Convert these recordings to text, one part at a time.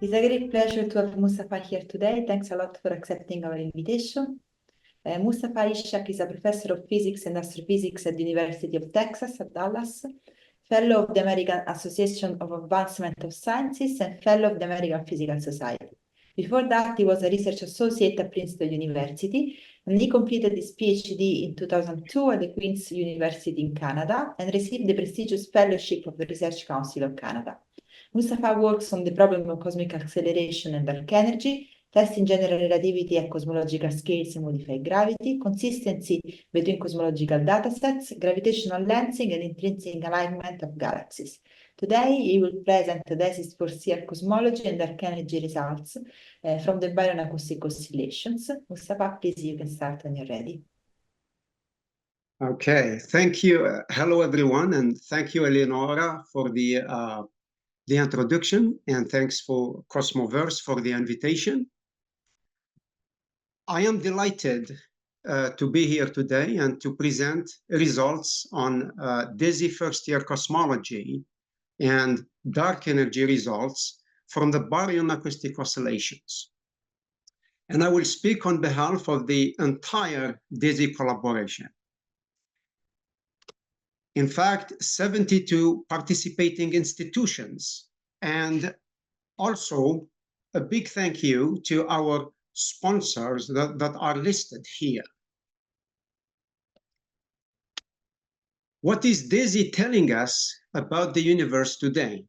It's a great pleasure to have Mustapha here today. Thanks a lot for accepting our invitation. Mustapha Ishak is a professor of physics and astrophysics at the University of Texas at Dallas, fellow of the American Association of Advancement of Sciences, and fellow of the American Physical Society. Before that, he was a research associate at Princeton University, and he completed his PhD in 2002 at the Queen's University in Canada and received the prestigious fellowship of the Research Council of Canada. Mustapha works on the problem of cosmic acceleration and dark energy, testing general relativity at cosmological scales and modified gravity, consistency between cosmological datasets, gravitational lensing, and intrinsic alignment of galaxies. Today, he will present the DESI's for CR cosmology and dark energy results from the Baryon Acoustic Oscillations. Mustapha, please, you can start when you're ready. Okay, thank you. Hello, everyone, and thank you, Eleonora, for the introduction, and thanks for CosmoVerse for the invitation. I am delighted to be here today and to present results on DESI first-year cosmology and dark energy results from the Baryon Acoustic Oscillations. And I will speak on behalf of the entire DESI collaboration. In fact, 72 participating institutions, and also a big thank you to our sponsors that are listed here. What is DESI telling us about the universe today?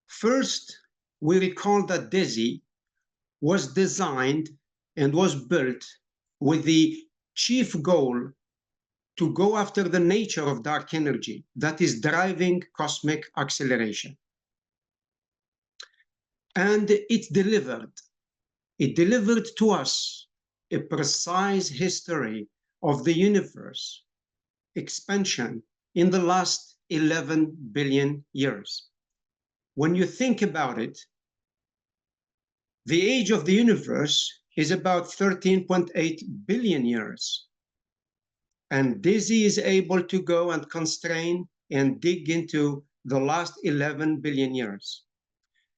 First, we recall that DESI was designed and was built with the chief goal to go after the nature of dark energy that is driving cosmic acceleration. And it delivered. It delivered to us a precise history of the universe expansion in the last 11 billion years. When you think about it, the age of the universe is about 13.8 billion years. And DESI is able to go and constrain and dig into the last 11 billion years.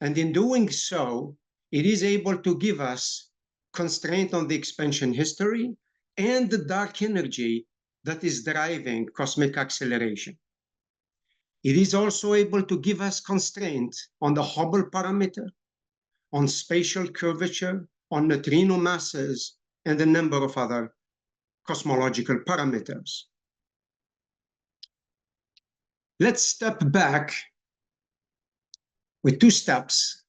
And in doing so, it is able to give us constraint on the expansion history and the dark energy that is driving cosmic acceleration. It is also able to give us constraint on the Hubble parameter, on spatial curvature, on neutrino masses, and a number of other cosmological parameters. Let's step back with 2 steps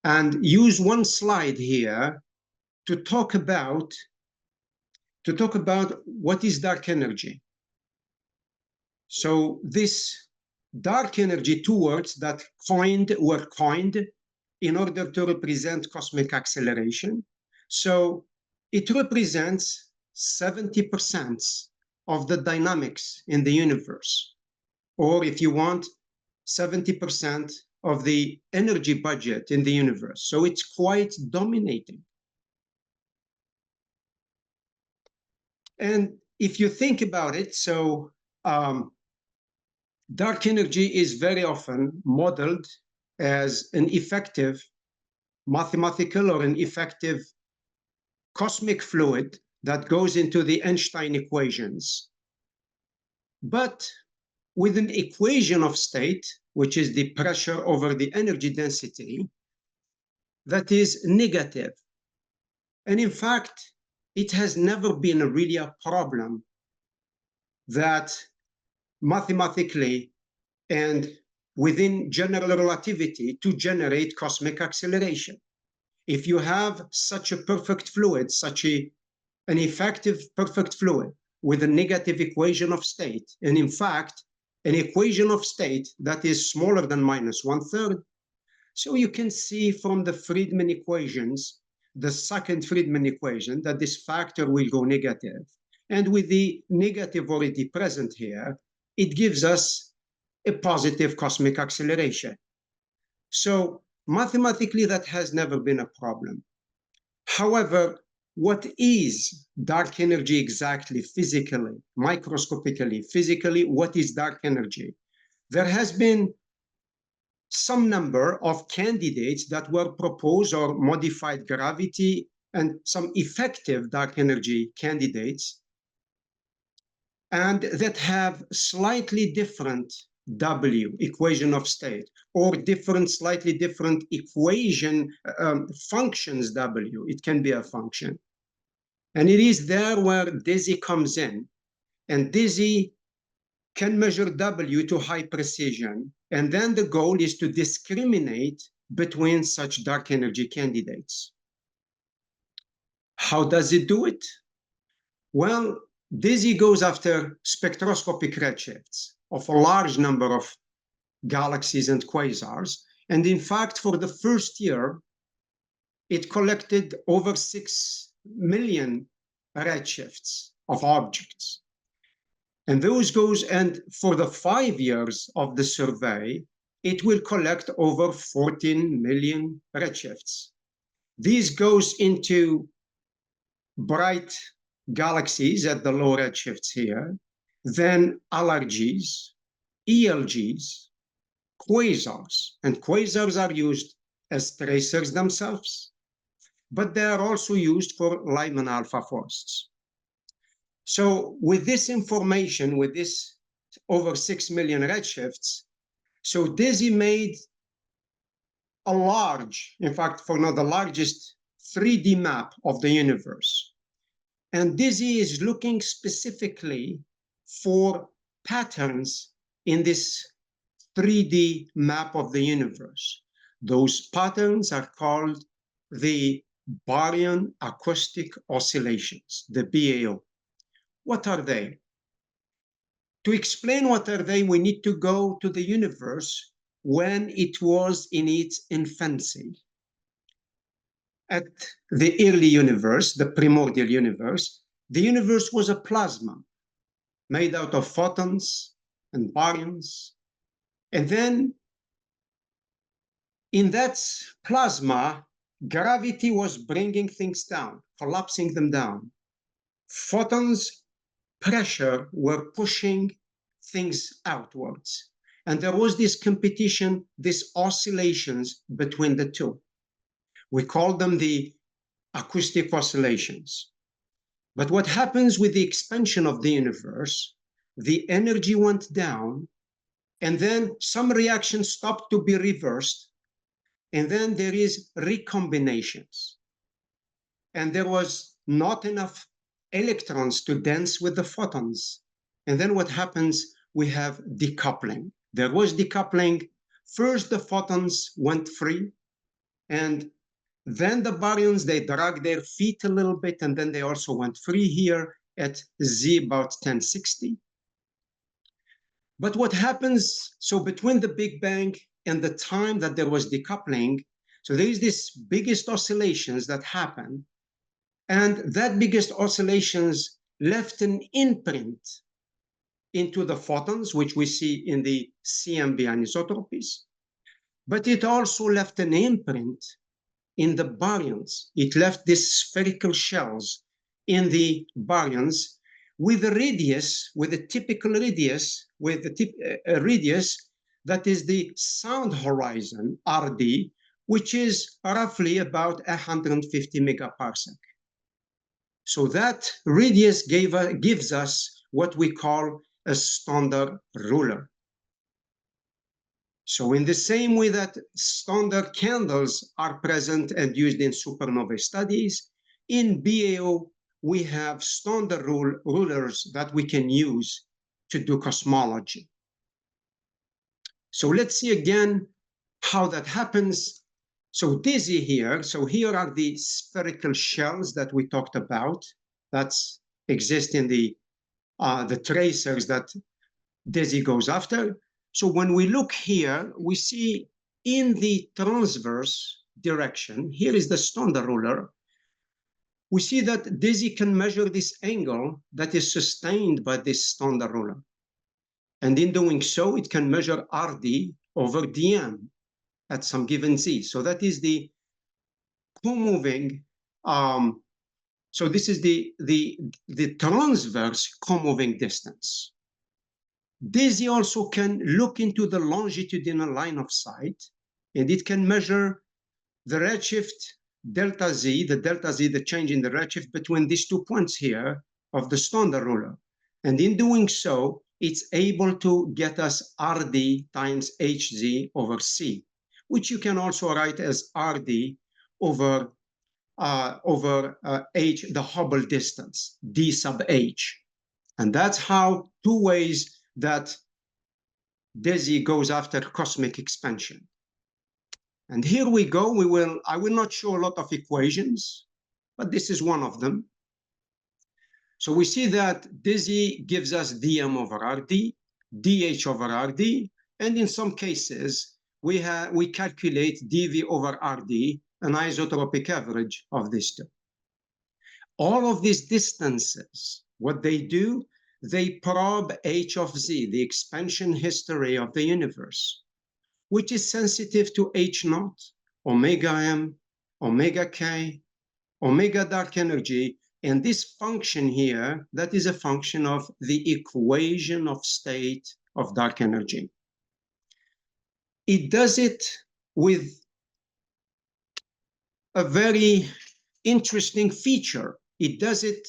and use one slide here to talk about what is dark energy. So this dark energy, 2 words that were coined in order to represent cosmic acceleration. So it represents 70% of the dynamics in the universe, or if you want, 70% of the energy budget in the universe. So it's quite dominating. And if you think about it, so dark energy is very often modeled as an effective mathematical or an effective cosmic fluid that goes into the Einstein equations, but with an equation of state, which is the pressure over the energy density, that is negative. And in fact, it has never been really a problem that mathematically and within general relativity to generate cosmic acceleration. If you have such a perfect fluid, an effective perfect fluid with a negative equation of state, and in fact, an equation of state that is smaller than -1/3, so you can see from the Friedmann equations, the second Friedmann equation, that this factor will go negative. And with the negative already present here, it gives us a positive cosmic acceleration. So mathematically, that has never been a problem. However, what is dark energy exactly physically, microscopically, physically, what is dark energy? There has been some number of candidates that were proposed or modified gravity and some effective dark energy candidates, and that have slightly different W, equation of state, or slightly different equation functions W. It can be a function. And it is there where DESI comes in. And DESI can measure W to high precision. And then the goal is to discriminate between such dark energy candidates. How does it do it? Well, DESI goes after spectroscopic redshifts of a large number of galaxies and quasars. And in fact, for the first year, it collected over 6 million redshifts of objects. And for the 5 years of the survey, it will collect over 14 million redshifts. This goes into bright galaxies at the low redshifts here, then LRGs, ELGs, quasars. And quasars are used as tracers themselves, but they are also used for Lyman alpha forests. So with this information, with this over 6 million redshifts, so DESI made a large, in fact, for now the largest 3D map of the universe. And DESI is looking specifically for patterns in this 3D map of the universe. Those patterns are called the Baryon Acoustic Oscillations, the BAO. What are they? To explain what are they, we need to go to the universe when it was in its infancy. At the early universe, the primordial universe, the universe was a plasma made out of photons and baryons. And then in that plasma, gravity was bringing things down, collapsing them down. Photons, pressure were pushing things outwards. And there was this competition, these oscillations between the two. We call them the acoustic oscillations. But what happens with the expansion of the universe, the energy went down, and then some reactions stopped to be reversed, and then there is recombinations. And there was not enough electrons to dance with the photons. And then what happens? We have decoupling. There was decoupling. First, the photons went free, and then the baryons, they dragged their feet a little bit, and then they also went free here at Z about 1060. But what happens, so between the Big Bang and the time that there was decoupling, so there is this biggest oscillations that happen, and that biggest oscillations left an imprint into the photons, which we see in the CMB anisotropies, but it also left an imprint in the baryons. It left these spherical shells in the baryons with a radius, with a typical radius, with a radius that is the sound horizon, RD, which is roughly about 150 megaparsec. So that radius gives us what we call a standard ruler. So in the same way that standard candles are present and used in supernovae studies, in BAO, we have standard rulers that we can use to do cosmology. So let's see again how that happens. So DESI here, so here are the spherical shells that we talked about that exist in the tracers that DESI goes after. So when we look here, we see in the transverse direction, here is the standard ruler, we see that DESI can measure this angle that is sustained by this standard ruler. And in doing so, it can measure RD over DM at some given Z. So that is the co-moving, so this is the transverse co-moving distance. DESI also can look into the longitudinal line of sight, and it can measure the redshift delta Z, the change in the redshift between these 2 points here of the standard ruler. And in doing so, it's able to get us RD times HZ over C, which you can also write as RD over H, the Hubble distance, D sub H. And that's how 2 ways that DESI goes after cosmic expansion. And here we go. I will not show a lot of equations, but this is one of them. So we see that DESI gives us dm over RD, dH over RD, and in some cases, we calculate dV over RD, an isotropic average of these two. All of these distances, what they do, they probe H of Z, the expansion history of the universe, which is sensitive to H naught, omega m, omega k, omega dark energy, and this function here, that is a function of the equation of state of dark energy. It does it with a very interesting feature. It does it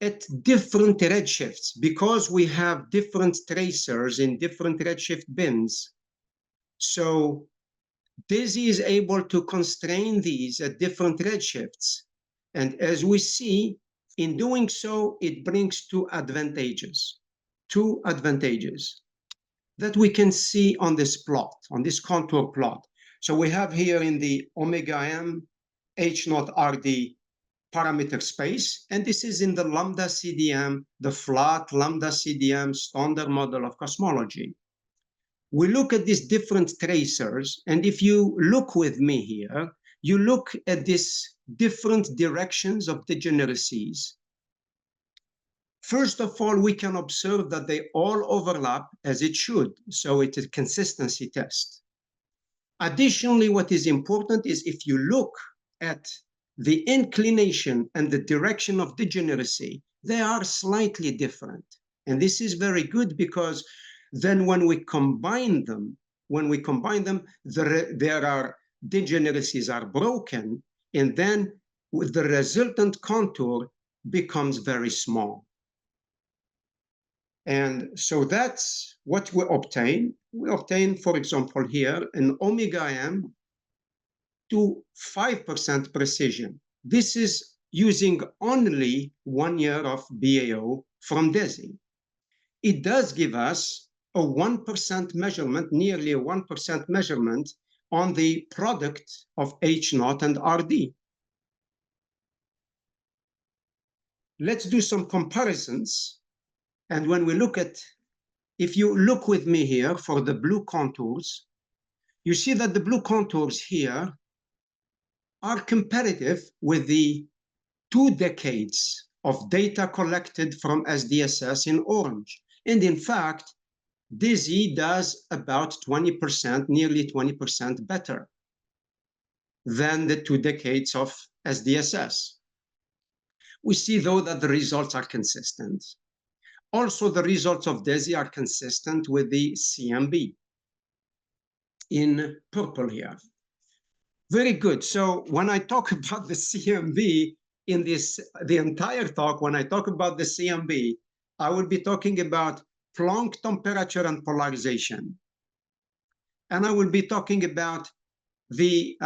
at different redshifts because we have different tracers in different redshift bins. So DESI is able to constrain these at different redshifts. And as we see, in doing so, it brings two advantages that we can see on this plot, on this contour plot. So we have here in the omega m, H naught RD parameter space, and this is in the lambda CDM, the flat lambda CDM standard model of cosmology. We look at these different tracers, and if you look with me here, you look at these different directions of degeneracies. First of all, we can observe that they all overlap as it should, so it's a consistency test. Additionally, what is important is if you look at the inclination and the direction of degeneracy, they are slightly different. And this is very good because then when we combine them, there are degeneracies are broken, and then the resultant contour becomes very small. And so that's what we obtain. We obtain, for example, here an omega m to 5% precision. This is using only 1 year of BAO from DESI. It does give us a 1% measurement, nearly a 1% measurement on the product of H naught and RD. Let's do some comparisons. And when we look at, if you look with me here for the blue contours, you see that the blue contours here are comparative with the 2 decades of data collected from SDSS in orange. And in fact, DESI does about 20%, nearly 20% better than the 2 decades of SDSS. We see, though, that the results are consistent. Also, the results of DESI are consistent with the CMB in purple here. Very good. So when I talk about the CMB in the entire talk, when I talk about the CMB, I will be talking about Planck temperature and polarization. And I will be talking about the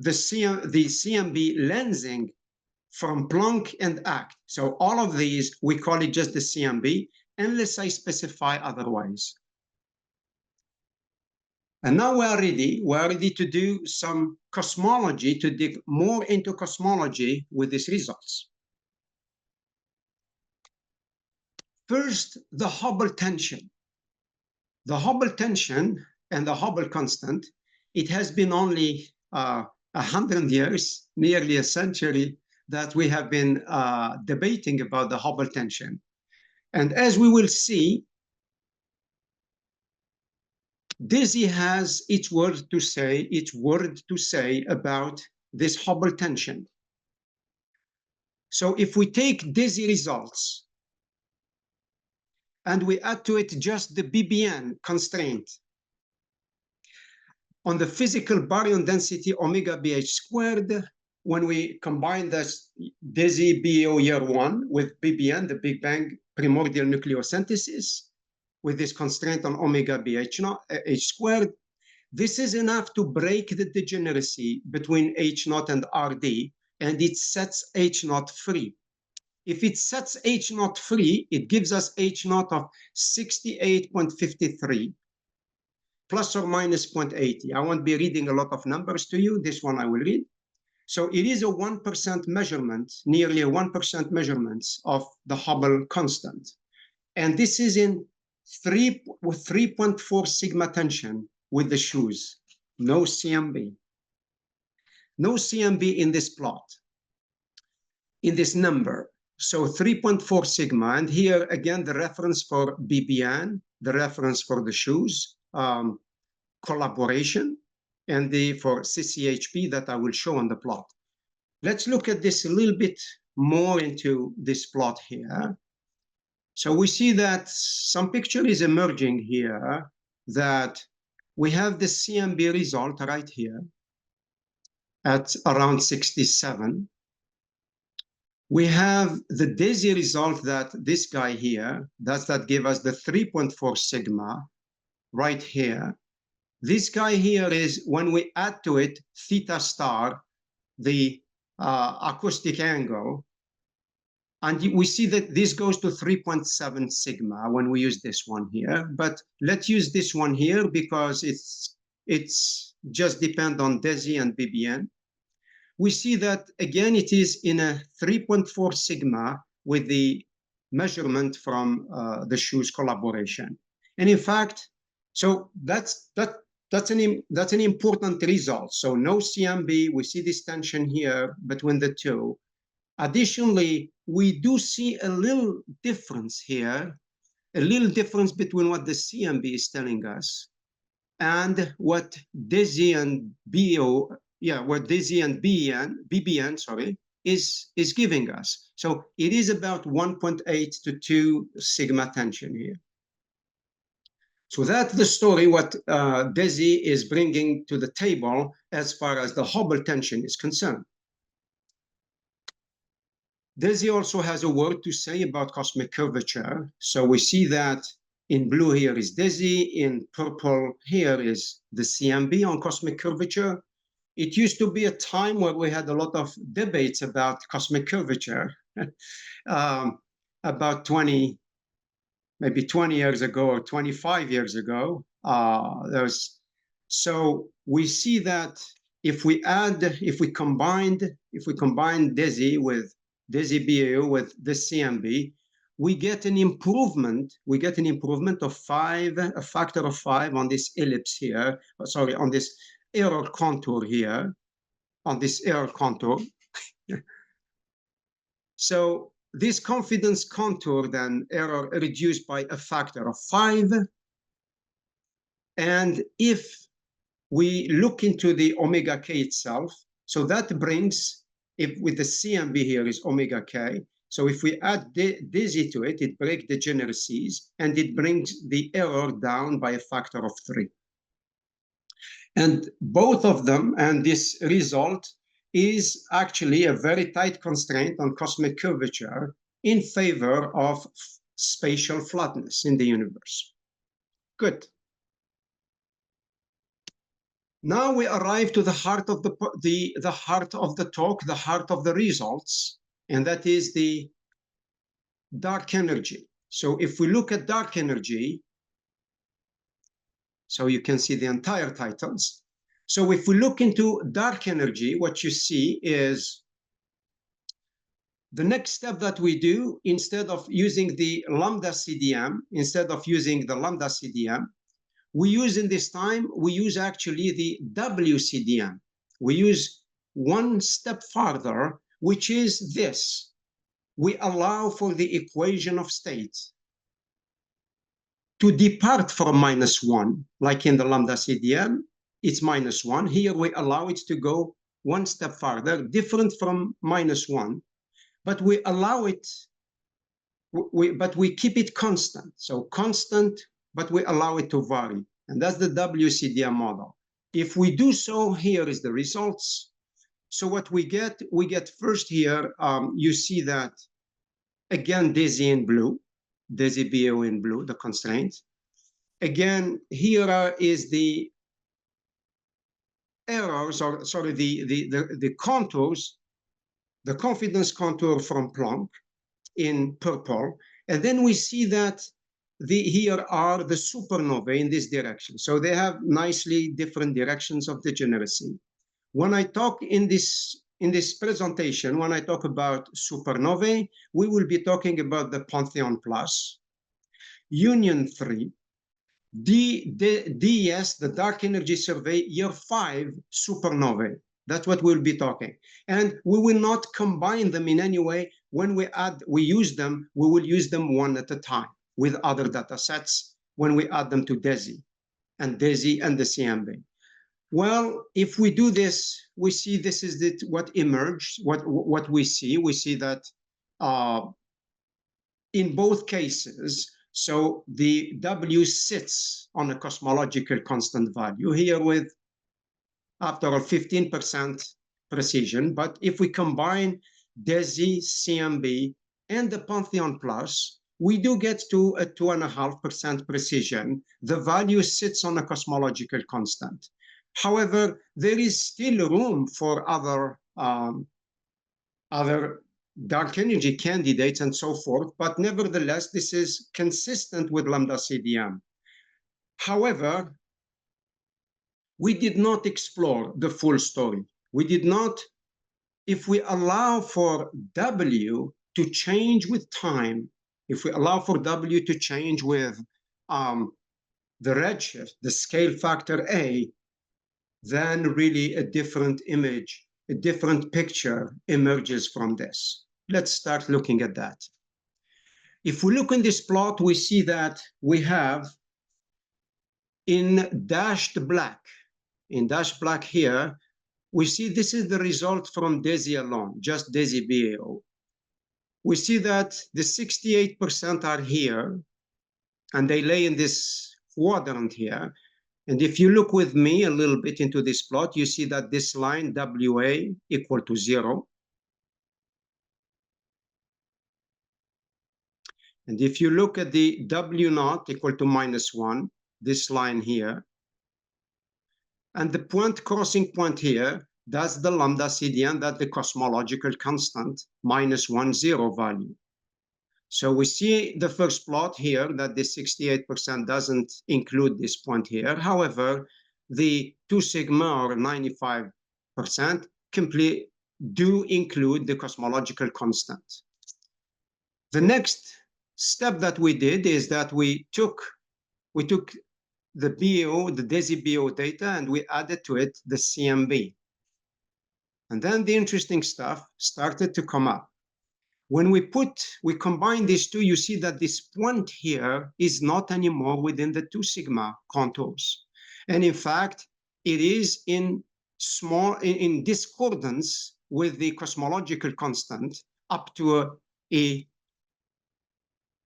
CMB lensing from Planck and ACT. So all of these, we call it just the CMB, unless I specify otherwise. And now we're ready to do some cosmology, to dig more into cosmology with these results. First, the Hubble tension. The Hubble tension and the Hubble constant, it has been only 100 years, nearly a century, that we have been debating about the Hubble tension. And as we will see, DESI has its word to say about this Hubble tension. So if we take DESI results and we add to it just the BBN constraint. On the physical baryon density omega BH squared, when we combine this DESI BO year 1 with BBN, the Big Bang primordial nucleosynthesis, with this constraint on omega BH H squared, this is enough to break the degeneracy between H naught and RD, and it sets H naught free. If it sets H naught free, it gives us H naught of 68.53 plus or minus 0.80. I won't be reading a lot of numbers to you. This one I will read. So it is a 1% measurement, nearly a 1% measurement of the Hubble constant. And this is in 3.4 sigma tension with the shoes. No CMB. No CMB in this plot, in this number. So 3.4 sigma. And here again, the reference for BBN, the reference for the shoes, collaboration, and the for CCHP that I will show on the plot. Let's look at this a little bit more into this plot here. So we see that some picture is emerging here, that we have the CMB result right here at around 67. We have the DESI result that this guy here, that gave us the 3.4 sigma right here. This guy here is, when we add to it theta star, the acoustic angle, and we see that this goes to 3.7 sigma when we use this one here. But let's use this one here because it's just depend on DESI and BBN. We see that again it is in a 3.4 sigma with the measurement from the shoes collaboration. And in fact, so that's an important result. So no CMB, we see this tension here between the two. Additionally, we do see a little difference here, a little difference between what the CMB is telling us and what DESI and what DESI and BBN, sorry, is giving us. So it is about 1.8 to 2 sigma tension here. So that's the story what DESI is bringing to the table as far as the Hubble tension is concerned. DESI also has a word to say about cosmic curvature. So we see that in blue here is DESI, in purple here is the CMB on cosmic curvature. It used to be a time where we had a lot of debates about cosmic curvature. About maybe 20 years ago or 25 years ago, so we see that if we combine DESI with DESI BAO with the CMB, we get an improvement. We get an improvement of 5, a factor of 5 on this ellipse here. Sorry, on this error contour here, on this error contour. So this confidence contour then error reduced by a factor of 5. And if we look into the omega k itself, so that brings, if with the CMB here is omega k, so if we add DESI to it, it breaks degeneracies and it brings the error down by a factor of 3. And both of them, and this result is actually a very tight constraint on cosmic curvature in favor of spatial flatness in the universe. Good. Now we arrive to the heart of the heart of the talk, the heart of the results, and that is the dark energy. So if we look at dark energy, so you can see the entire titles. So if we look into dark energy, what you see is the next step that we do, instead of using the lambda CDM, we use in this time, we use actually the WCDM. We use one step farther, which is this. We allow for the equation of state to depart from -1, like in the lambda CDM, it's -1. Here we allow it to go one step farther, different from -1, but we allow it but we keep it constant. So constant, but we allow it to vary. And that's the WCDM model. If we do so, here is the results. So what we get first here, you see that, again, DESI in blue, DESI BO in blue, the constraint. Again, here is the errors, or sorry, the contours, the confidence contour from Planck in purple. And then we see that here are the supernovae in this direction. So they have nicely different directions of degeneracy. When I talk in this presentation, when I talk about supernovae, we will be talking about the Pantheon Plus, Union 3, DES, the Dark Energy Survey, year 5 supernovae. That's what we'll be talking. And we will not combine them in any way. When we use them, we will use them one at a time with other data sets when we add them to DESI and the CMB. Well, if we do this, we see this is what emerged, what we see. We see that in both cases, so the W sits on a cosmological constant value here with, after all, 15% precision. But if we combine DESI, CMB, and the Pantheon Plus, we do get to a 2.5% precision. The value sits on a cosmological constant. However, there is still room for other dark energy candidates and so forth, but nevertheless, this is consistent with lambda CDM. However, we did not explore the full story. We did not, if we allow for W to change with time, if we allow for W to change with the redshift, the scale factor A, then really a different image, a different picture emerges from this. Let's start looking at that. If we look in this plot, we see that we have in dashed black here, we see this is the result from DESI alone, just DESI BAO. We see that the 68% are here, and they lay in this quadrant here. And if you look with me a little bit into this plot, you see that this line WA equal to 0. And if you look at the W naught equal to -1, this line here, and the point crossing point here, that's the lambda CDM, that's the cosmological constant, -1,0 value. So we see the first plot here that the 68% doesn't include this point here. However, the 2 sigma or 95% do include the cosmological constant. The next step that we did is that we took the BAO, the DESI BAO data, and we added to it the CMB. And then the interesting stuff started to come up. When we combine these two, you see that this point here is not anymore within the 2 sigma contours. And in fact, it is in discordance with the cosmological constant up to a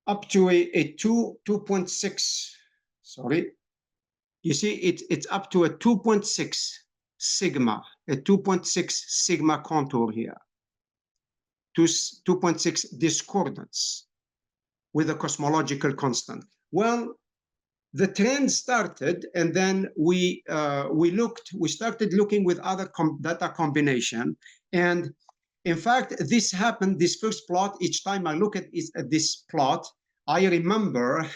2.6, sorry. You see, it's up to a 2.6 sigma, a 2.6 sigma contour here. 2.6 discordance with a cosmological constant. Well, the trend started, and then we started looking with other data combination. And in fact, this happened, this first plot, each time I look at this plot, I remember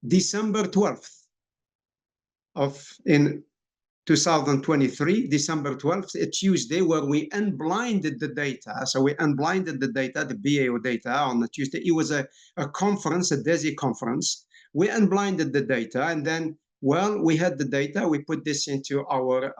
December 12th in 2023, December 12th, a Tuesday, where we unblinded the data. So we unblinded the data, the BAO data on the Tuesday. It was a conference, a DESI conference. We unblinded the data, and then, well, we had the data. We put this into our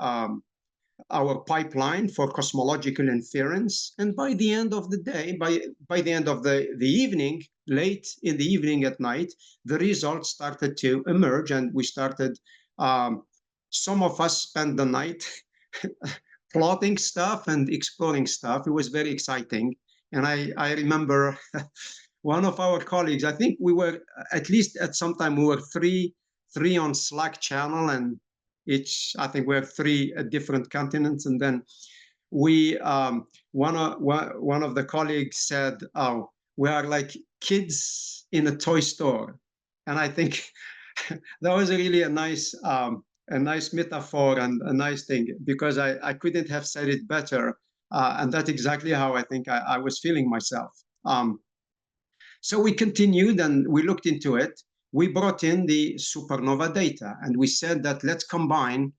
pipeline for cosmological inference. And by the end of the day, by the end of the evening, late in the evening at night, the results started to emerge, and we started some of us spent the night plotting stuff and exploring stuff. It was very exciting. And I remember one of our colleagues, I think we were, at least at some time, we were three on Slack channel, and I think we're three at different continents. And then we, one of the colleagues said, oh, we are like kids in a toy store. And I think that was really a nice metaphor and a nice thing, because I couldn't have said it better. And that's exactly how I think I was feeling myself. So we continued and we looked into it. We brought in the supernova data, and we said that let's combine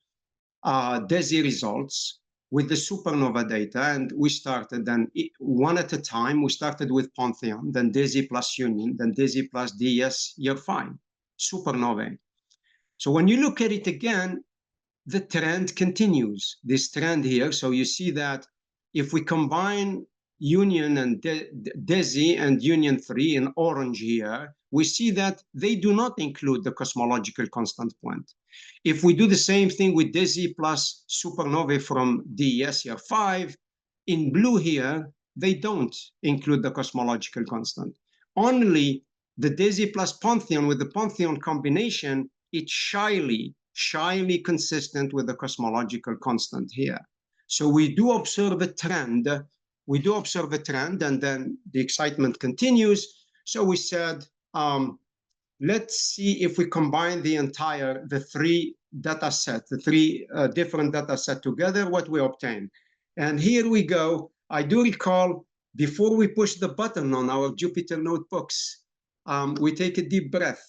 DESI results with the supernova data. And we started then one at a time. We started with Pantheon, then DESI plus Union, then DESI plus DES year 5, supernovae. So when you look at it again, the trend continues, this trend here. So you see that if we combine Union and DESI and Union 3 in orange here, we see that they do not include the cosmological constant point. If we do the same thing with DESI plus supernovae from DES year 5, in blue here, they don't include the cosmological constant. Only the DESI plus Pantheon with the Pantheon combination, it's shyly consistent with the cosmological constant here. So we do observe a trend. And then the excitement continues. So we said, let's see if we combine the three data set, the three different data set together, what we obtain. And here we go. I do recall, before we push the button on our Jupyter notebooks, we take a deep breath,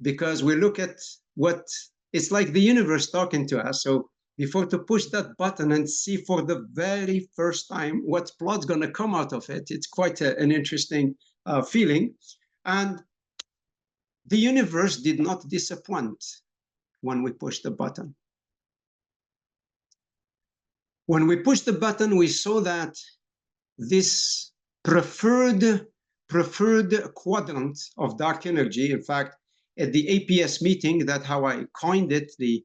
because we look at what it's like, the universe talking to us. So before to push that button and see for the very first time what plot's going to come out of it, it's quite an interesting feeling. And the universe did not disappoint when we pushed the button. When we pushed the button, we saw that this preferred quadrant of dark energy, in fact, at the APS meeting, that's how I coined it, the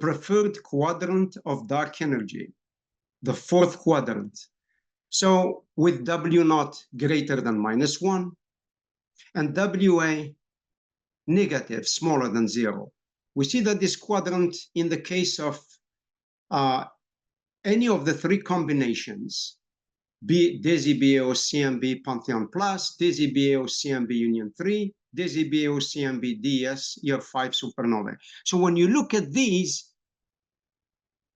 preferred quadrant of dark energy, the fourth quadrant. So with W naught greater than -1 and WA negative, smaller than 0, we see that this quadrant, in the case of any of the three combinations, DESI BAO CMB Pantheon plus, DESI BAO CMB Union 3, DESI BAO CMB DS year 5 supernovae. So when you look at these,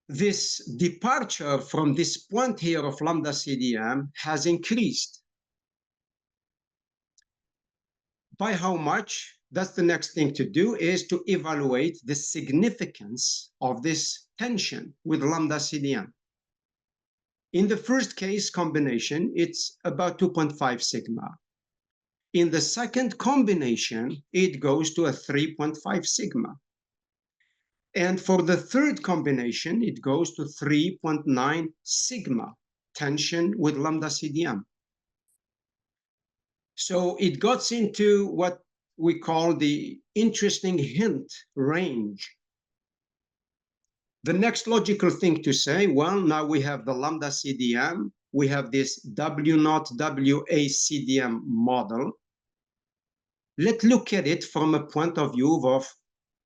this departure from this point here of lambda CDM has increased. By how much? That's the next thing to do, is to evaluate the significance of this tension with lambda CDM. In the first case combination, it's about 2.5 sigma. In the second combination, it goes to a 3.5 sigma. And for the third combination, it goes to 3.9 sigma tension with lambda CDM. So it gets into what we call the interesting hint range. The next logical thing to say, well, now we have the lambda CDM, we have this W naught WA CDM model. Let's look at it from a point of view of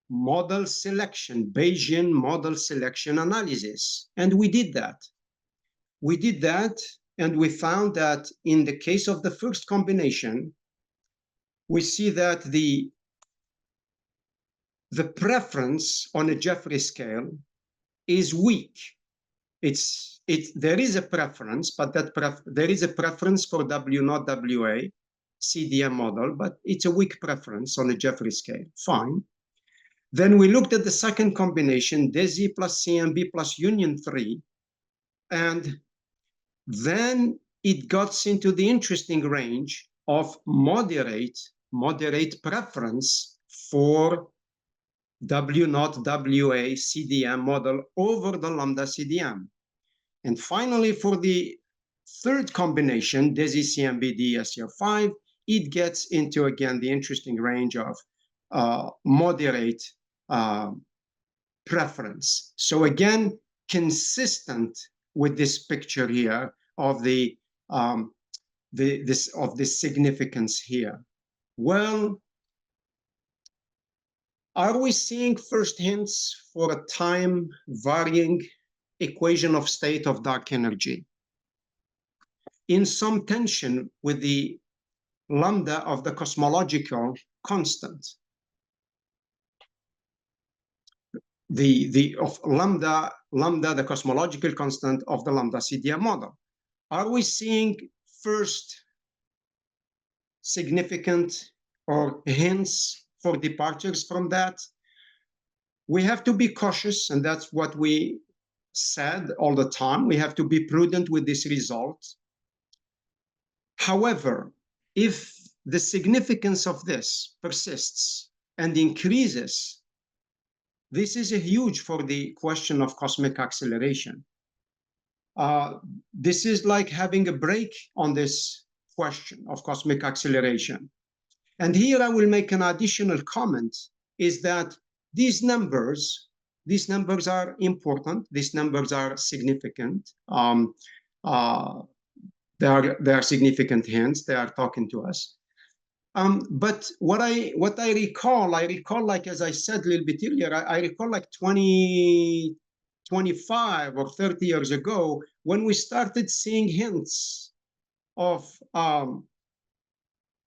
model selection, Bayesian model selection analysis. And we did that. We did that, and we found that in the case of the first combination, we see that the preference on a Jeffrey scale is weak. There is a preference, but there is a preference for W naught WA CDM model, but it's a weak preference on a Jeffrey scale. Fine. Then we looked at the second combination, DESI plus CMB plus Union 3, and then it got into the interesting range of moderate preference for W naught WA CDM model over the lambda CDM. And finally, for the third combination, DESI CMB DS year 5, it gets into, again, the interesting range of moderate preference. So again, consistent with this picture here of the this significance here? Well, are we seeing first hints for a time varying equation of state of dark energy in some tension with the lambda of the cosmological constant? Of lambda, the cosmological constant of the lambda CDM model. Are we seeing first significant or hints for departures from that? We have to be cautious, and that's what we said all the time. We have to be prudent with this result. However, if the significance of this persists and increases, this is a huge for the question of cosmic acceleration. This is like having a break on this question of cosmic acceleration. And here I will make an additional comment, is that these numbers are important. These numbers are significant. They are significant hints. They are talking to us. But what I recall, like, as I said a little bit earlier, I recall like 25 or 30 years ago, when we started seeing hints of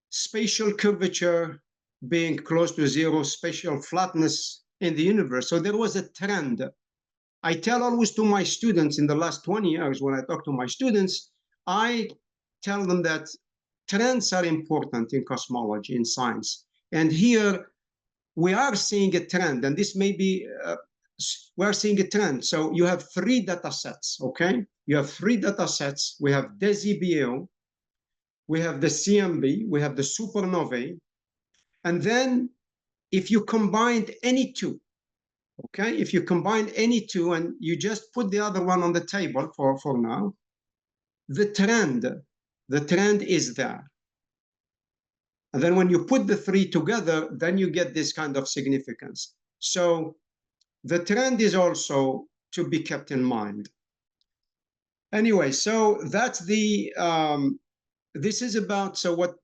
spatial curvature being close to zero, spatial flatness in the universe. So there was a trend. I tell always to my students in the last 20 years, when I talk to my students, I tell them that trends are important in cosmology, in science. And here we are seeing a trend, and this may be, we're seeing a trend. So you have 3 data sets, okay? You have 3 data sets. We have DESI BAO, we have the CMB, we have the supernovae. And then if you combined any 2, okay? If you combine any 2 and you just put the other one on the table for now, the trend is there. And then when you put the 3 together, then you get this kind of significance. So the trend is also to be kept in mind. Anyway, so that's the, this is about, so what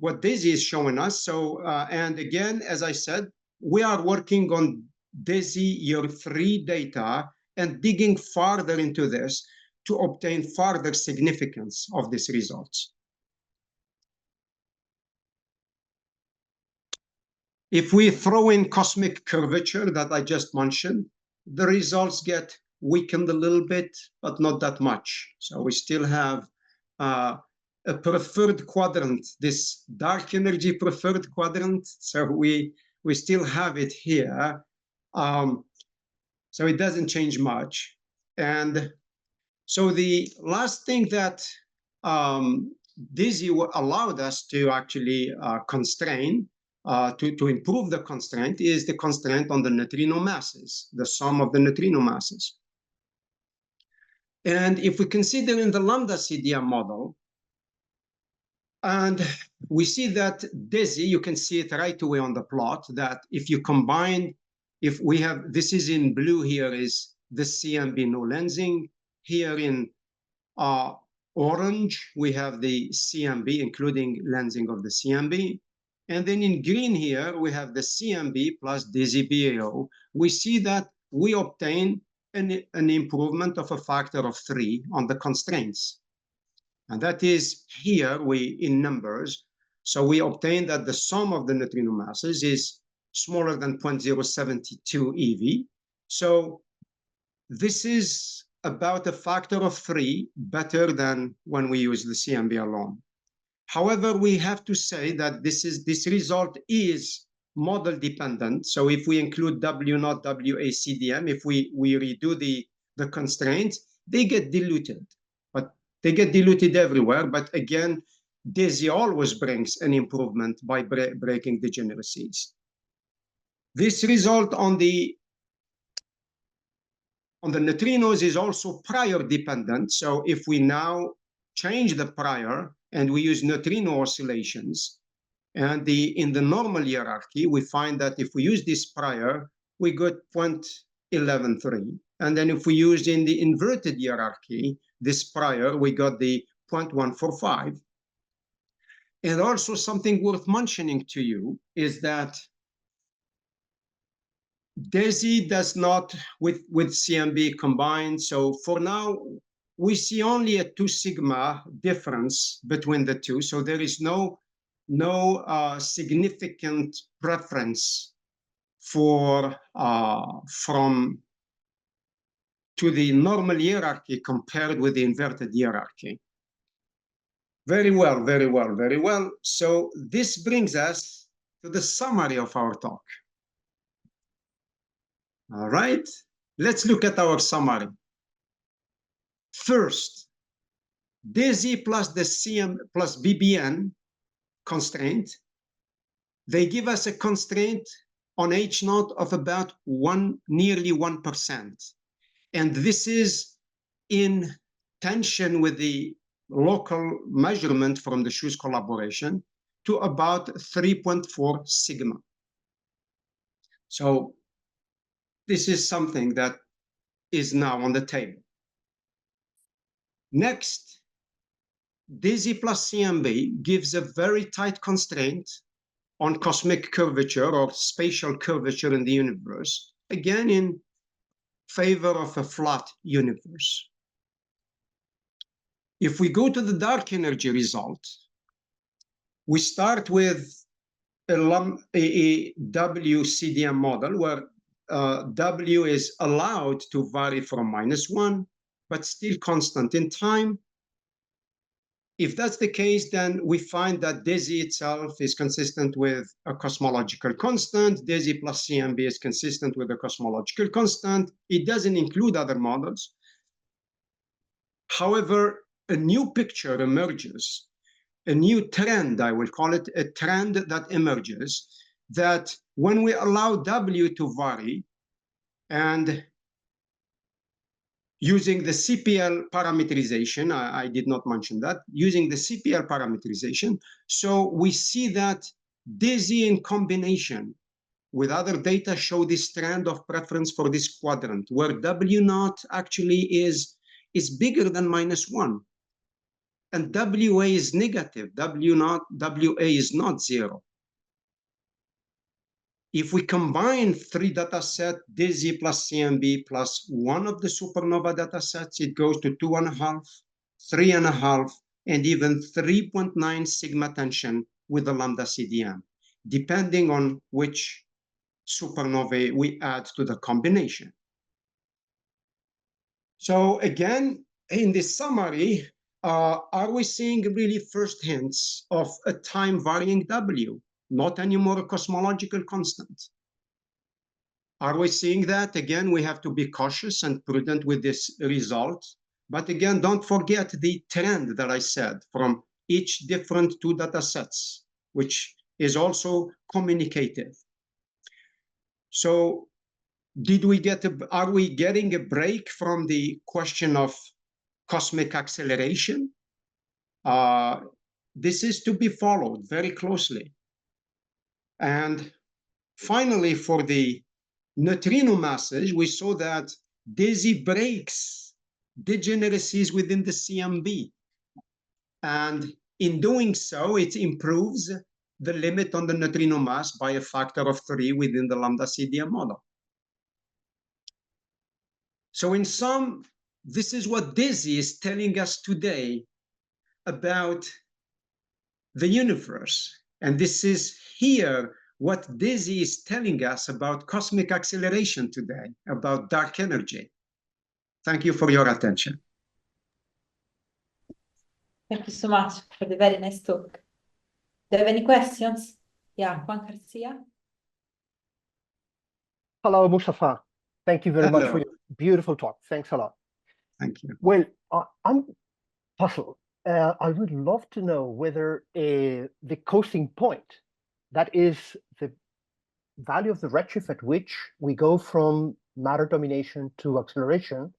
DESI is showing us. So, and again, as I said, we are working on DESI year 3 data and digging farther into this to obtain further significance of these results. If we throw in cosmic curvature that I just mentioned, the results get weakened a little bit, but not that much. So we still have a preferred quadrant, this dark energy preferred quadrant. So we still have it here. So it doesn't change much. And so the last thing that DESI allowed us to actually constrain, to improve the constraint, is the constraint on the neutrino masses, the sum of the neutrino masses. And if we consider in the lambda CDM model, and we see that DESI, you can see it right away on the plot, that if you combine, if we have, this is in blue here, is the CMB no lensing. Here in orange, we have the CMB, including lensing of the CMB. And then in green here, we have the CMB plus DESI BAO. We see that we obtain an improvement of a factor of 3 on the constraints. And that is here, in numbers. So we obtain that the sum of the neutrino masses is smaller than 0.072 eV. So this is about a factor of 3 better than when we use the CMB alone. However, we have to say that this result is model dependent. So if we include W0, WACDM, if we redo the constraints, they get diluted. But they get diluted everywhere. But again, DESI always brings an improvement by breaking degeneracies. This result on the neutrinos is also prior dependent. So if we now change the prior and we use neutrino oscillations, and in the normal hierarchy, we find that if we use this prior, we get 0.113. And then if we use in the inverted hierarchy, this prior, we got the 0.145. And also something worth mentioning to you is that DESI does not with CMB combined. So for now, we see only a 2 sigma difference between the two. So there is no significant preference for from to the normal hierarchy compared with the inverted hierarchy. Very well, very well, very well. So this brings us to the summary of our talk. All right, let's look at our summary. First, DESI plus the CM plus BBN constraint, they give us a constraint on H naught of about nearly 1%. And this is in tension with the local measurement from the Schuss collaboration to about 3.4 sigma. So this is something that is now on the table. Next, DESI plus CMB gives a very tight constraint on cosmic curvature or spatial curvature in the universe, again in favor of a flat universe. If we go to the dark energy result, we start with a WCDM model where W is allowed to vary from -1, but still constant in time. If that's the case, then we find that DESI itself is consistent with a cosmological constant. DESI plus CMB is consistent with a cosmological constant. It doesn't include other models. However, a new picture emerges, a new trend, I will call it, a trend that emerges, that when we allow W to vary and using the CPL parameterization, I did not mention that, using the CPL parameterization, so we see that DESI in combination with other data show this trend of preference for this quadrant, where W naught actually is bigger than -1. And WA is negative, WA is not 0. If we combine 3 data sets, DESI plus CMB plus one of the supernova data sets, it goes to 2.5, 3.5, and even 3.9 sigma tension with the lambda CDM, depending on which supernovae we add to the combination. So again, in this summary, are we seeing really first hints of a time-varying W? Not anymore a cosmological constant. Are we seeing that? Again, we have to be cautious and prudent with this result. But again, don't forget the trend that I said from each different 2 data sets, which is also communicative. So are we getting a break from the question of cosmic acceleration? This is to be followed very closely. And finally, for the neutrino masses, we saw that DESI breaks degeneracies within the CMB. And in doing so, it improves the limit on the neutrino mass by a factor of 3 within the lambda CDM model. So in sum, this is what DESI is telling us today about the universe. And this is here what DESI is telling us about cosmic acceleration today, about dark energy. Thank you for your attention. Thank you so much for the very nice talk. Do you have any questions? Yeah, Juan Garcia. Hello, Mustapha. Thank you very Hello. much for your beautiful talk. Thanks a lot. Thank you. Well, I'm puzzled. I would love to know whether the coasting point, that is the value of the redshift at which we go from matter domination to acceleration,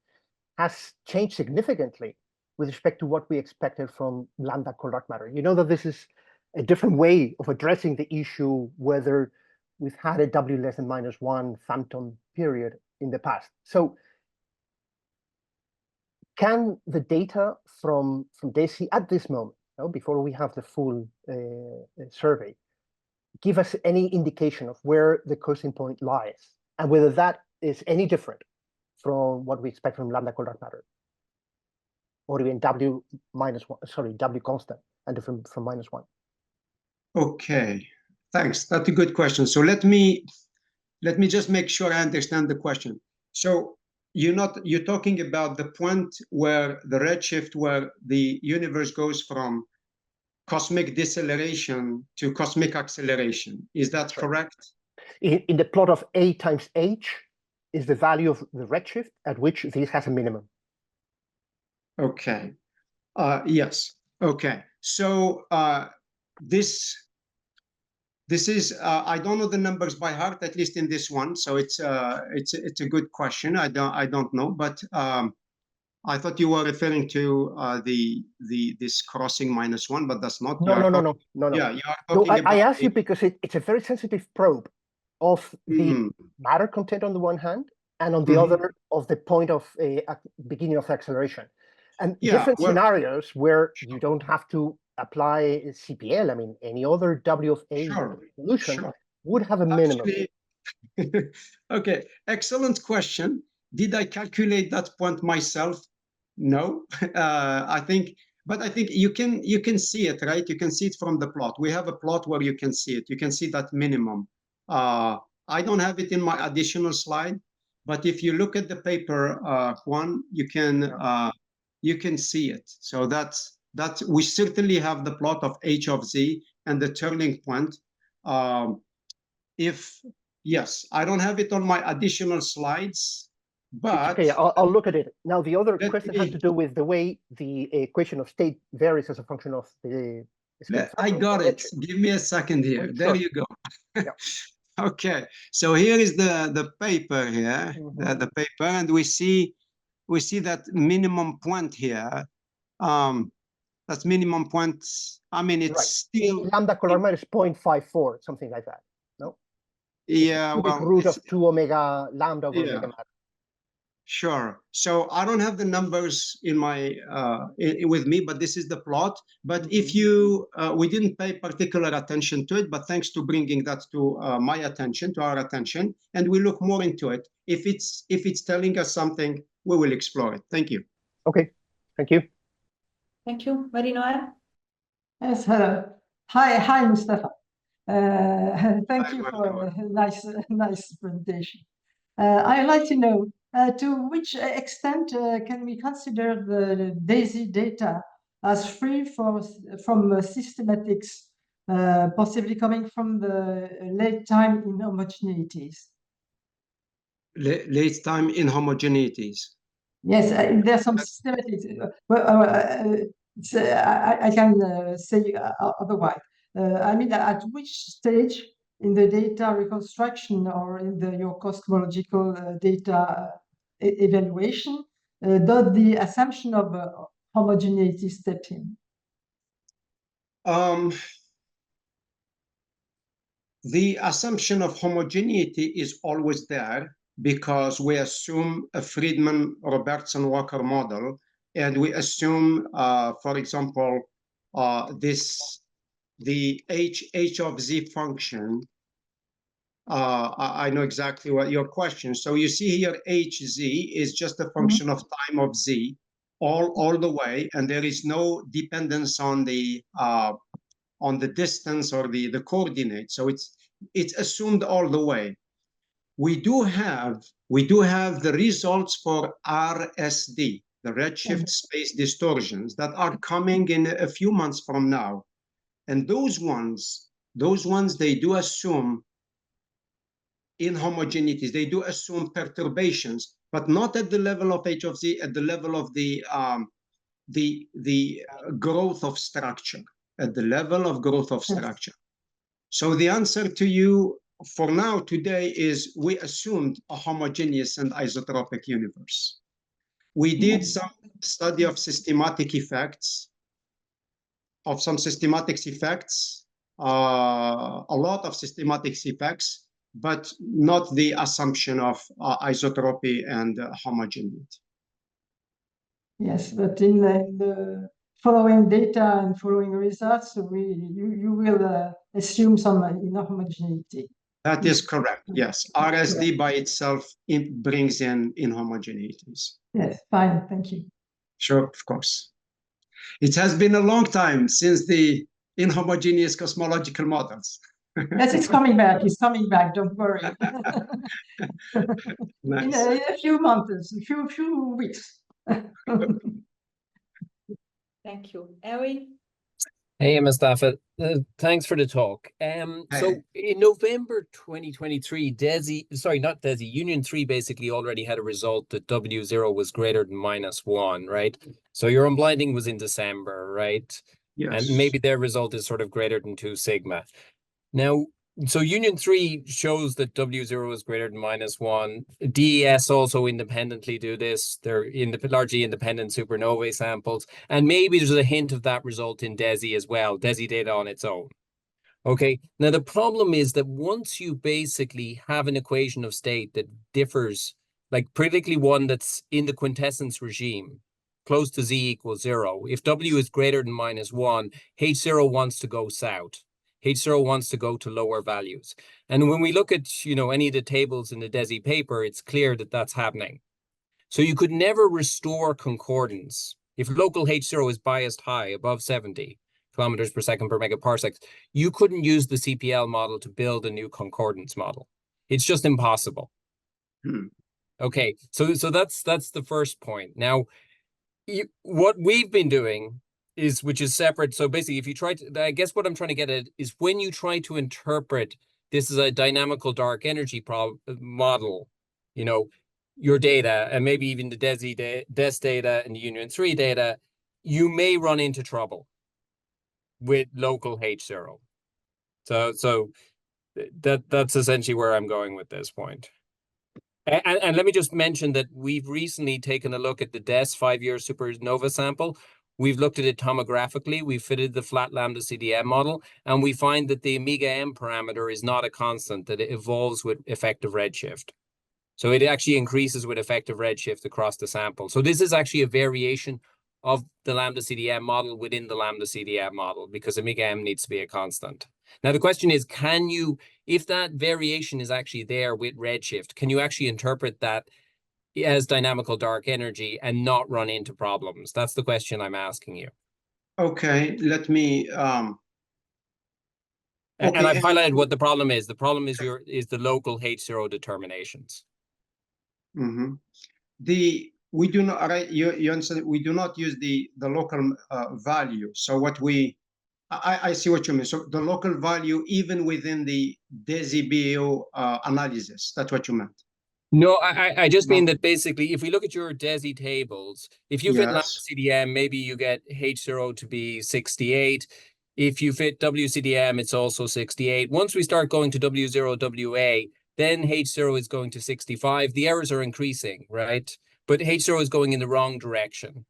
has changed significantly with respect to what we expected from lambda cold dark matter. You know that this is a different way of addressing the issue whether we've had a W less than -1 phantom period in the past. So can the data from DESI at this moment, before we have the full survey, give us any indication of where the coasting point lies and whether that is any different from what we expect from lambda cold dark matter, or even W constant and different from -1. Okay, thanks. That's a good question. So let me just make sure I understand the question. So you're talking about the point where the redshift, where the universe goes from cosmic deceleration to cosmic acceleration. Is that correct? In the plot of A times H is the value of the redshift at which this has a minimum. Okay. Yes. Okay. So this is I don't know the numbers by heart, at least in this one. So it's a good question. I don't know, but I thought you were referring to this crossing -1, but that's not. No. Yeah, you are talking about. I asked you because it's a very sensitive probe of the matter content on the one hand, and on the other of the point of beginning of acceleration, and different scenarios where you don't have to apply CPL. I mean, any other W of A solution would have a minimum. Actually, okay, excellent question. Did I calculate that point myself? No, I think you can see it, right? You can see it from the plot. We have a plot where you can see it. You can see that minimum. I don't have it in my additional slide, but if you look at the paper, Juan, you can see it. So that's we certainly have the plot of H of Z and the turning point. Yes, I don't have it on my additional slides. But it's okay, I'll look at it. Now, the other question has to do with the way the equation of state varies as a function of the I got it. Give me a second here. Sure. There you go. Okay, so here is the paper here, the paper, and we see that minimum point here. That's minimum point. I mean, it's still lambda cold dark matter is 0.54, something like that. No. Yeah. Well, root of 2 omega lambda over omega matter. Sure. So I don't have the numbers in my with me, but this is the plot. But if you, we didn't pay particular attention to it, but thanks to bringing that to my attention, to our attention, and we look more into it. If it's telling us something, we will explore it. Thank you. Okay. Thank you. Thank you, Marie-Noël. Yes. Hello. Hi, Mustapha. Thank you for a nice presentation. I'd like to know to which extent can we consider the DESI data as free from systematics, possibly coming from the late time inhomogeneities? Late time inhomogeneities. Yes, there's some systematics. I can say otherwise. I mean, at which stage in the data reconstruction or in your cosmological data evaluation does the assumption of homogeneity step in? The assumption of homogeneity is always there because we assume a Friedman-Robertson-Walker model, and we assume, for example, the H of Z function. I know exactly what your question. So you see here, HZ is just a function of time of Z all the way, and there is no dependence on the distance or the coordinate. So it's assumed all the way. We do have the results for RSD, the redshift space distortions, that are coming in a few months from now. And those ones, they do assume inhomogeneities. They do assume perturbations, but not at the level of H of Z, at the level of the growth of structure, at the level of growth of structure. So the answer to you for now today is we assumed a homogeneous and isotropic universe. We did some study of systematic effects, a lot of systematic effects, but not the assumption of isotropy and homogeneity. Yes, but in the following data and following results, you will assume some inhomogeneity. That is correct. Yes, RSD by itself brings in inhomogeneities. Yes, fine. Thank you. Sure, of course. It has been a long time since the inhomogeneous cosmological models. Yes, it's coming back. It's coming back. Don't worry. Nice. In a few months, a few weeks. Thank you. Ewi? Hey, Mustapha. Thanks for the talk. So in November 2023, Union 3 basically already had a result that W0 was greater than -1, right? So your unblinding was in December, right? Yes. And maybe their result is sort of greater than 2 sigma. Now, so Union 3 shows that W0 is greater than -1. DES also independently do this. They're largely independent supernovae samples. And maybe there's a hint of that result in DESI as well, DESI data on its own. Okay, now the problem is that once you basically have an equation of state that differs, like particularly one that's in the quintessence regime, close to Z = 0, if W is greater than -1, H0 wants to go south. H0 wants to go to lower values. And when we look at, any of the tables in the DESI paper, it's clear that that's happening. So you could never restore concordance. If local H0 is biased high, above 70 kilometers per second per megaparsec, you couldn't use the CPL model to build a new concordance model. It's just impossible. Okay, so that's the first point. Now, what we've been doing which is separate. So basically, if you try to, I guess what I'm trying to get at is when you try to interpret this is a dynamical dark energy model, your data, and maybe even the DES data and the Union 3 data, you may run into trouble with local H0. So that's essentially where I'm going with this point. And let me just mention that we've recently taken a look at the DES 5-year supernova sample. We've looked at it tomographically. We fitted the flat lambda CDM model, and we find that the omega m parameter is not a constant, that it evolves with effective redshift. So it actually increases with effective redshift across the sample. So this is actually a variation of the lambda CDM model within the lambda CDM model, because omega m needs to be a constant. Now, the question is, if that variation is actually there with redshift, can you actually interpret that as dynamical dark energy and not run into problems? That's the question I'm asking you. Okay, let me... And I've highlighted what the problem is. The problem is the local H0 determinations. We do not, you understand, we do not use the local value. So what I see what you mean. So the local value, even within the DESI-BO analysis, that's what you meant? No, I just mean that basically, if we look at your DESI tables, if you fit lambda CDM, maybe you get H0 to be 68. If you fit WCDM, it's also 68. Once we start going to W0, WA, then H0 is going to 65. The errors are increasing, right? But H0 is going in the wrong direction.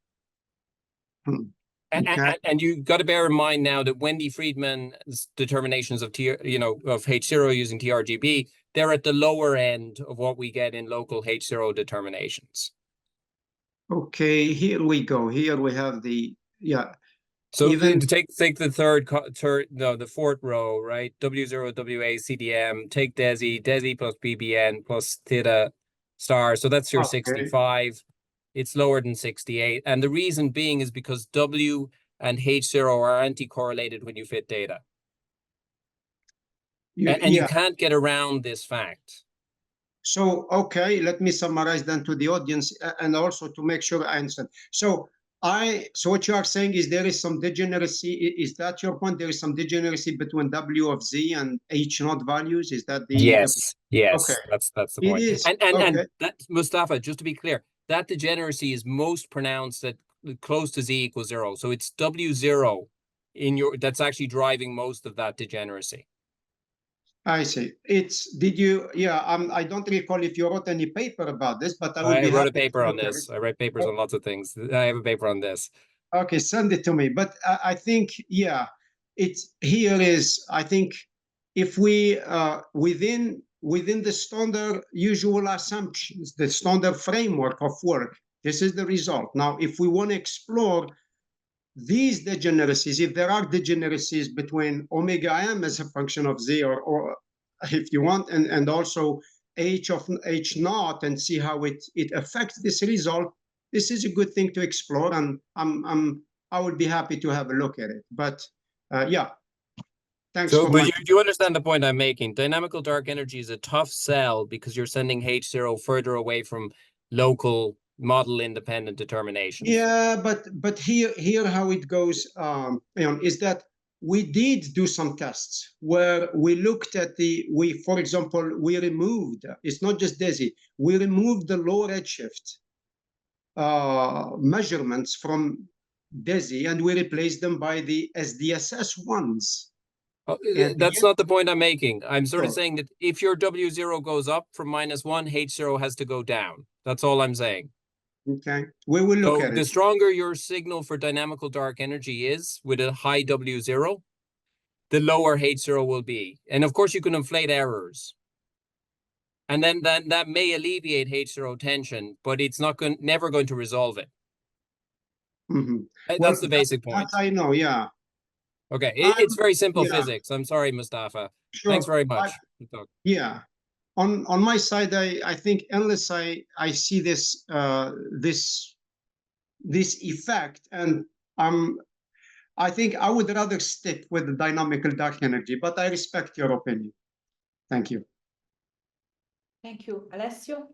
And you've got to bear in mind now that Wendy Friedman's determinations of H0 using TRGB, they're at the lower end of what we get in local H0 determinations. Okay, here we go. Here we have the, So even to take the fourth row, right? W0, WA, CDM, take DESI plus BBN plus theta star. So that's your 65. It's lower than 68. And the reason being is because W and H0 are anti-correlated when you fit data. And you can't get around this fact. So, okay, let me summarize then to the audience and also to make sure I understand. So what you are saying is there is some degeneracy. Is that your point? There is some degeneracy between W of Z and H naught values? Is that the... Yes, okay. That's the point. It is. And that, Mustapha, just to be clear, that degeneracy is most pronounced at close to Z = 0. So it's W0 that's actually driving most of that degeneracy. I see. I don't recall if you wrote any paper about this, but I wrote a paper on this. I write papers on lots of things. I have a paper on this. Okay, send it to me. But I think, I think if we, within the standard usual assumptions, the standard framework of work, this is the result. Now, if we want to explore these degeneracies, if there are degeneracies between omega m as a function of z, or if you want, and also h of h naught, and see how it affects this result, this is a good thing to explore, and I would be happy to have a look at it. But yeah, thanks So, for but you understand the point I'm making. Dynamical dark energy is a tough sell because you're sending H0 further away from local model independent determinations. Yeah, but here how it goes, is that we did do some tests where we looked at for example, we removed, it's not just DESI, we removed the low redshift measurements from DESI, and we replaced them by the SDSS ones. Oh, that's not the point I'm making. I'm sort of saying that if your W0 goes up from -1, H0 has to go down. That's all I'm saying. Okay, we will look at it. The stronger your signal for dynamical dark energy is with a high W0, the lower H0 will be. And of course, you can inflate errors. And then that may alleviate H0 tension, but it's never going to resolve it. Mm-hmm. That's the basic point. That I know, yeah. Okay, it's very simple physics. I'm sorry, Mustapha. Sure. Thanks very much. Yeah. On my side, I think unless I see this this effect, and I think I would rather stick with the dynamical dark energy, but I respect your opinion. Thank you. Thank you. Alessio?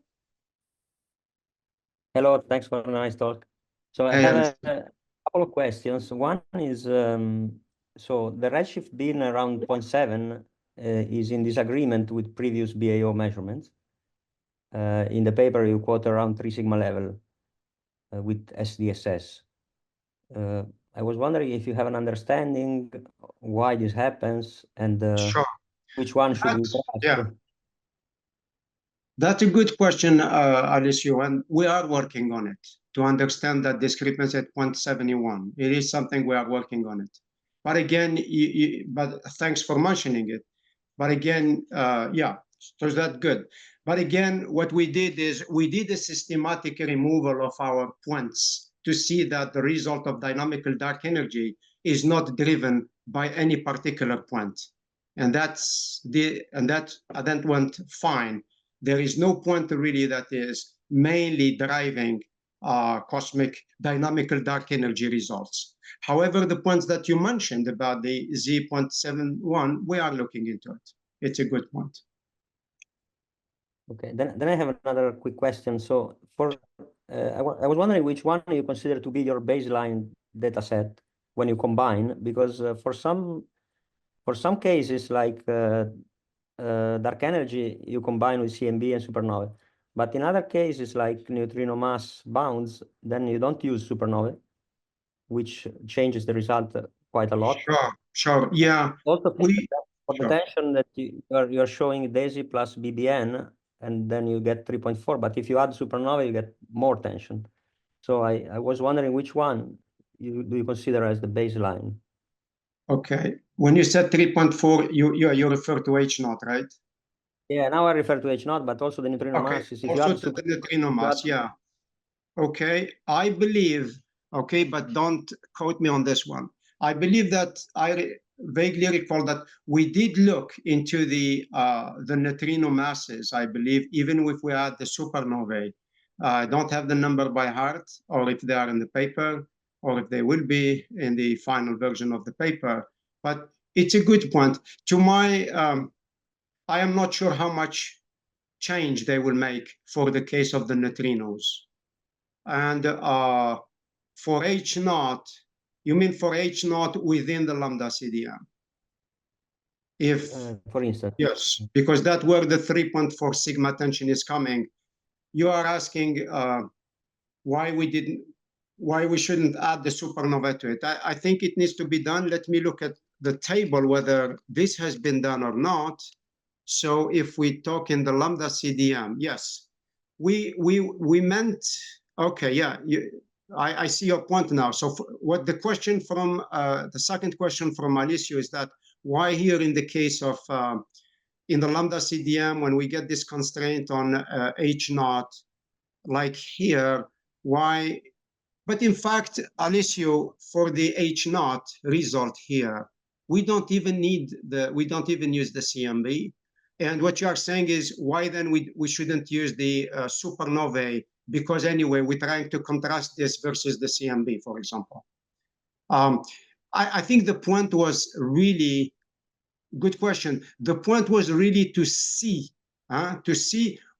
Hello, thanks for a nice talk. So I have a couple of questions. One is, so the redshift being around 0.7 is in disagreement with previous BAO measurements. In the paper, you quote around 3 sigma level with SDSS. I was wondering if you have an understanding why this happens, and Sure. which one should we trust? Yeah. That's a good question, Alessio, and we are working on it to understand that discrepancy at 0.71. It is something we are working on it. But again, but thanks for mentioning it. But again, yeah, so that's good. But again, what we did is we did a systematic removal of our points to see that the result of dynamical dark energy is not driven by any particular point. And that went fine. There is no point really that is mainly driving cosmic dynamical dark energy results. However, the points that you mentioned about the Z.71, we are looking into it. It's a good point. Okay, then I have another quick question. So I was wondering which one you consider to be your baseline data set when you combine, because for some cases like dark energy, you combine with CMB and supernovae. But in other cases like neutrino mass bounds, then you don't use supernovae, which changes the result quite a lot. Sure, yeah. Also, for the tension that you're showing DESI plus BBN, and then you get 3.4. But if you add supernova, you get more tension. So I was wondering which one do you consider as the baseline? Okay. When you said 3.4, you refer to H naught, right? Yeah, now I refer to H naught, but also the neutrino mass. If also to the neutrino mass, yeah. Okay, I believe, okay, but don't quote me on this one. I believe that I vaguely recall that we did look into the neutrino masses, I believe, even if we add the supernovae. I don't have the number by heart, or if they are in the paper, or if they will be in the final version of the paper. But it's a good point. To my, I am not sure how much change they will make for the case of the neutrinos. And for H naught, you mean for H naught within the lambda CDM? If, for instance. Yes, because that's where the 3.4 sigma tension is coming. You are asking why we shouldn't add the supernova to it. I think it needs to be done. Let me look at the table whether this has been done or not. So if we talk in the lambda CDM, yes, we meant, okay, yeah, I see your point now. So what the question from, the second question from Alessio is that why here in the case of, in the lambda CDM, when we get this constraint on H naught, like here, why But in fact, Alessio, for the H0 result here, we don't even use the CMB. And what you are saying is, why then we shouldn't use the supernovae? Because anyway, we're trying to contrast this versus the CMB, for example. I think the point was really, good question. The point was really to see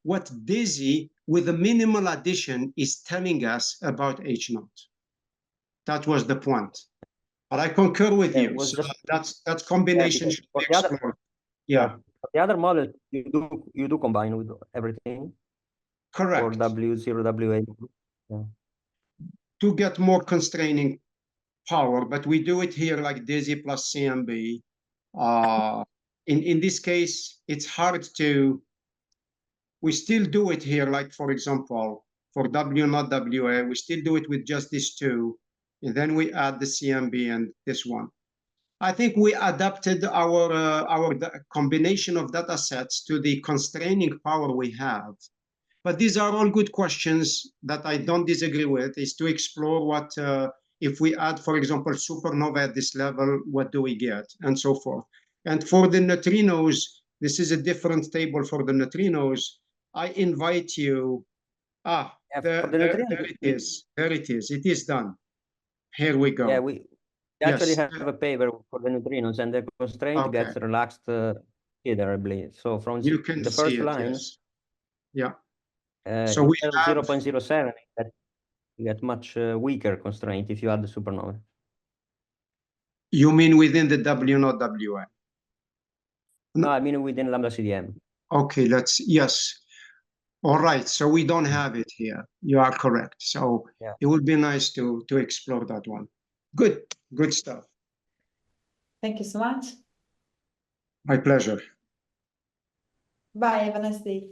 what DESI with a minimal addition is telling us about H0. That was the point. But I concur with you. So that's combination should be explored. Yeah. The other model you do combine with everything. Correct. For W0, WA. Yeah. To get more constraining power, but we do it here like DESI plus CMB. In this case, it's hard to. We still do it here, like for example, for W not WA, we still do it with just these two, and then we add the CMB and this one. I think we adapted our combination of data sets to the constraining power we have. But these are all good questions that I don't disagree with, is to explore what, if we add, for example, supernova at this level, what do we get, and so forth. And for the neutrinos, this is a different table for the neutrinos. I invite you, there it is, it is done. Here we go. Yeah, we actually have a paper for the neutrinos, and the constraint gets relaxed considerably. So from the first line, yeah. So we have 0.07, you get much weaker constraint if you add the supernova. You mean within the W not WA? No, I mean within lambda CDM. Okay, yes. All right, so we don't have it here. You are correct. So it would be nice to explore that one. Good stuff. Thank you so much. My pleasure. Bye, have a nice day.